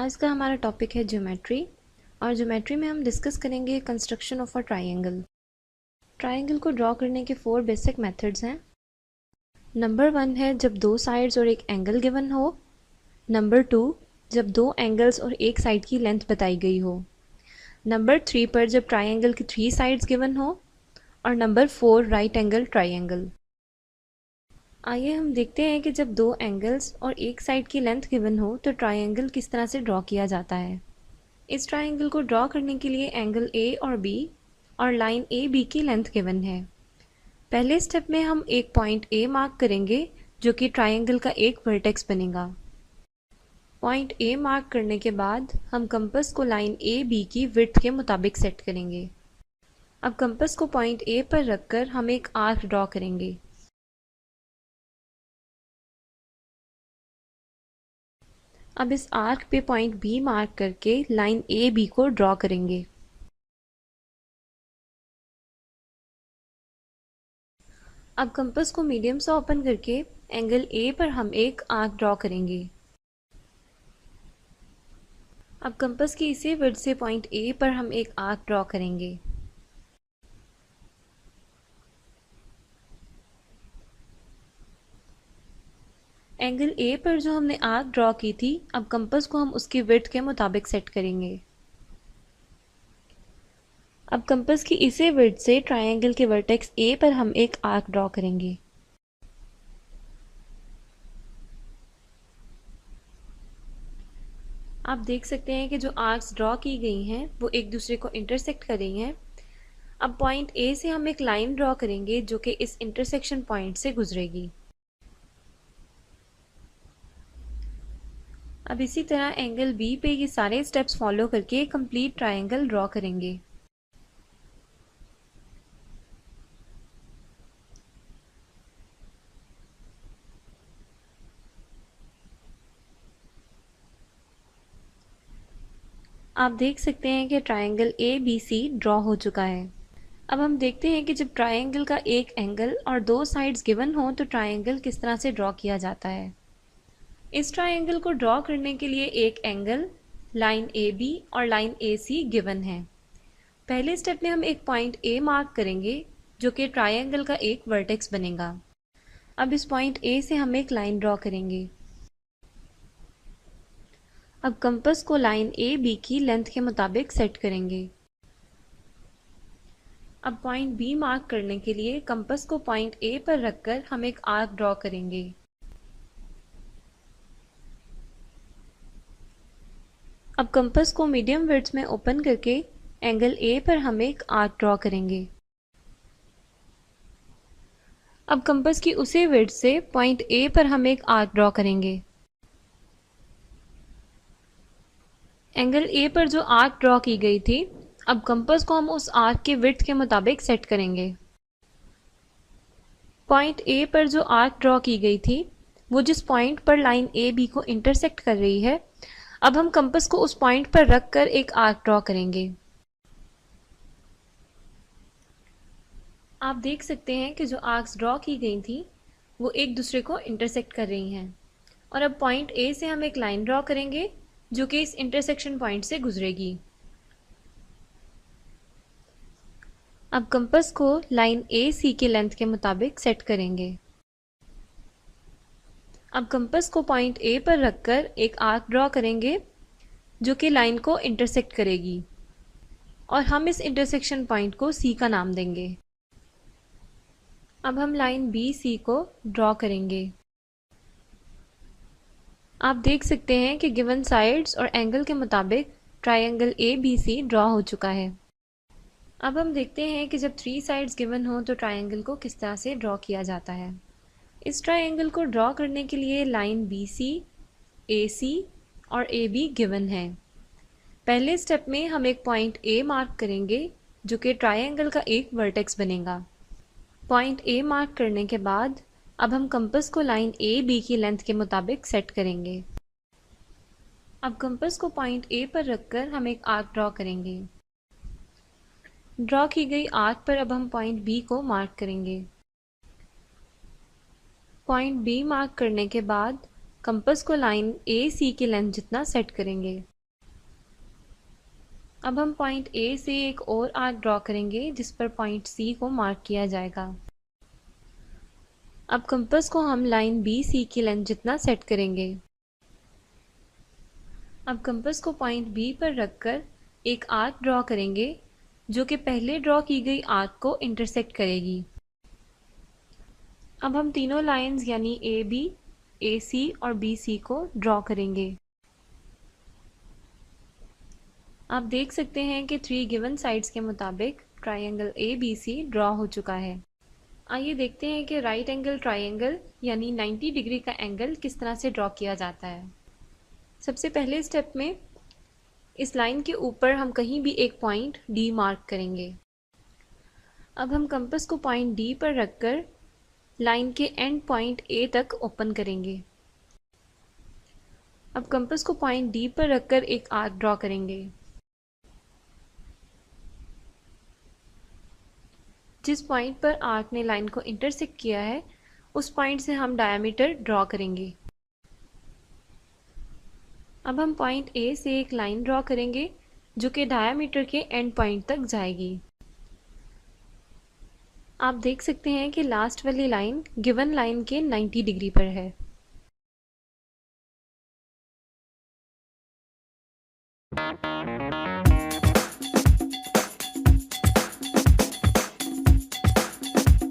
आज का हमारा टॉपिक है ज्योमेट्री और ज्योमेट्री में हम डिस्कस करेंगे construction of a triangle. Triangle को ड्रॉ करने के 4 बेसिक मेथड्स हैं। नंबर 1 है जब दो साइड्स और एक एंगल गिवन हो। नंबर 2 जब दो एंगल्स और एक साइड की लेंथ बताई गई हो। नंबर 3 पर जब ट्रायंगल की 3 साइड्स गिवन हो। और नंबर 4 राइट एंगल ट्रायंगल। आइए हम देखते हैं कि जब दो एंगल्स और एक साइड की लेंथ गिवन हो तो ट्रायंगल किस तरह से ड्रॉ किया जाता है। इस ट्रायंगल को ड्रॉ करने के लिए एंगल ए और बी और लाइन ए बी की लेंथ गिवन है। पहले स्टेप में हम एक पॉइंट ए मार्क करेंगे जो कि ट्रायंगल का एक वर्टेक्स बनेगा। पॉइंट ए मार्क करने के बाद हम कंपास को लाइन ए बी की विड्थ के मुताबिक सेट करेंगे। अब कंपास को पॉइंट ए पर रखकर हम एक आर्क ड्रॉ करेंगे। अब इस आर्क पे पॉइंट बी मार्क करके लाइन ए बी को ड्रॉ करेंगे। अब कंपास को मीडियम से ओपन करके एंगल ए पर हम एक आर्क ड्रॉ करेंगे। अब कंपास की इसी विड्थ से पॉइंट ए पर हम एक आर्क ड्रॉ करेंगे। एंगल ए पर जो हमने आर्क ड्रॉ की थी, अब कंपास को हम उसकी विड्थ के मुताबिक सेट करेंगे। अब कंपास की इसी विड्थ से ट्रायंगल के वर्टेक्स ए पर हम एक आर्क ड्रॉ करेंगे। आप देख सकते हैं कि जो आर्क्स ड्रॉ की गई हैं वो एक दूसरे को इंटरसेक्ट कर रही हैं। अब पॉइंट ए से हम एक लाइन ड्रॉ करेंगे जो कि इस इंटरसेक्शन पॉइंट से गुजरेगी। अब इसी तरह एंगल बी पे ये सारे स्टेप्स फॉलो करके कंप्लीट ट्रायंगल ड्रॉ करेंगे। आप देख सकते हैं कि triangle A B C draw हो चुका है। अब हम देखते हैं कि जब ट्रायंगल का एक एंगल और दो साइड्स गिवन हो तो ट्रायंगल किस तरह से ड्रॉ किया जाता है। इस ट्रायंगल को ड्रॉ करने के लिए एक एंगल, लाइन ए बी और लाइन ए सी गिवन है। पहले स्टेप में हम एक पॉइंट ए मार्क करेंगे जो कि ट्रायंगल का एक वर्टेक्स बनेगा। अब इस पॉइंट ए से हम एक लाइन ड्रॉ करेंगे। अब कंपास को लाइन ए बी की लेंथ के मुताबिक सेट करेंगे। अब पॉइंट बी मार्क करने के लिए कंपास को पॉइंट ए पर रखकर हम एक आर्क ड्रॉ करेंगे। अब कंपास को मीडियम विड्थ में ओपन करके एंगल ए पर हम एक आर्क ड्रॉ करेंगे। अब कंपास की उसी विड्थ से पॉइंट ए पर हम एक आर्क ड्रॉ करेंगे। एंगल ए पर जो आर्क ड्रॉ की गई थी, अब कंपास को हम उस आर्क के विड्थ के मुताबिक सेट करेंगे। पॉइंट ए पर जो आर्क ड्रॉ की गई थी वो जिस पॉइंट पर लाइन ए बी को इंटरसेक्ट कर रही है, अब हम कंपास को उस पॉइंट पर रखकर एक आर्क ड्रॉ करेंगे। आप देख सकते हैं कि जो आर्क्स ड्रॉ की गई थी वो एक दूसरे को इंटरसेक्ट कर रही हैं। और अब पॉइंट ए से हम एक लाइन ड्रॉ करेंगे जो कि इस इंटरसेक्शन पॉइंट से गुजरेगी। अब कंपास को लाइन ए सी के लेंथ के मुताबिक सेट करेंगे। अब कंपास को पॉइंट ए पर रखकर एक आर्क ड्रॉ करेंगे जो कि लाइन को इंटरसेक्ट करेगी और हम इस इंटरसेक्शन पॉइंट को सी का नाम देंगे। अब हम लाइन बी सी को ड्रॉ करेंगे। आप देख सकते हैं कि गिवन साइड्स और एंगल के मुताबिक triangle A B C draw हो चुका है। अब हम देखते हैं कि जब 3 साइड्स गिवन हो तो ट्रायंगल को किस तरह से ड्रॉ किया जाता है। इस ट्रायंगल को ड्रॉ करने के लिए लाइन बी सी, ए सी और ए बी गिवन है। पहले स्टेप में हम एक पॉइंट ए मार्क करेंगे जो कि ट्रायंगल का एक वर्टेक्स बनेगा। पॉइंट ए मार्क करने के बाद अब हम कंपास को लाइन ए बी की लेंथ के मुताबिक सेट करेंगे। अब कंपास को पॉइंट ए पर रखकर हम एक आर्क ड्रॉ करेंगे। ड्रॉ की गई आर्क पर अब हम पॉइंट बी को मार्क करेंगे। पॉइंट बी मार्क करने के बाद कंपास को लाइन ए सी की लेंथ जितना सेट करेंगे। अब हम पॉइंट ए से एक और आर्क ड्रॉ करेंगे जिस पर पॉइंट सी को मार्क किया जाएगा। अब कंपास को हम लाइन बी सी की लेंथ जितना सेट करेंगे। अब कंपास को पॉइंट बी पर रखकर एक आर्क ड्रॉ करेंगे जो कि पहले ड्रॉ की गई आर्क को इंटरसेक्ट करेगी। अब हम तीनों लाइंस यानी ए बी, ए सी और बी सी को ड्रॉ करेंगे। आप देख सकते हैं कि 3 गिवन साइड्स के मुताबिक triangle A B C draw हो चुका है। आइए देखते हैं कि राइट एंगल ट्राइंगल यानी 90 डिग्री का एंगल किस तरह से ड्रॉ किया जाता है। सबसे पहले स्टेप में इस लाइन के ऊपर हम कहीं भी एक पॉइंट डी मार्क करेंगे। अब हम कंपास को पॉइंट डी पर रखकर लाइन के एंड पॉइंट ए तक ओपन करेंगे। अब कंपास को पॉइंट डी पर रखकर एक आर्क ड्रॉ करेंगे। जिस पॉइंट पर आर्क ने लाइन को इंटरसेक्ट किया है उस पॉइंट से हम डायमीटर ड्रॉ करेंगे। अब हम पॉइंट ए से एक लाइन ड्रॉ करेंगे जो कि डायमीटर के एंड पॉइंट तक जाएगी। आप देख सकते हैं कि लास्ट वाली लाइन गिवन लाइन के 90 डिग्री पर है।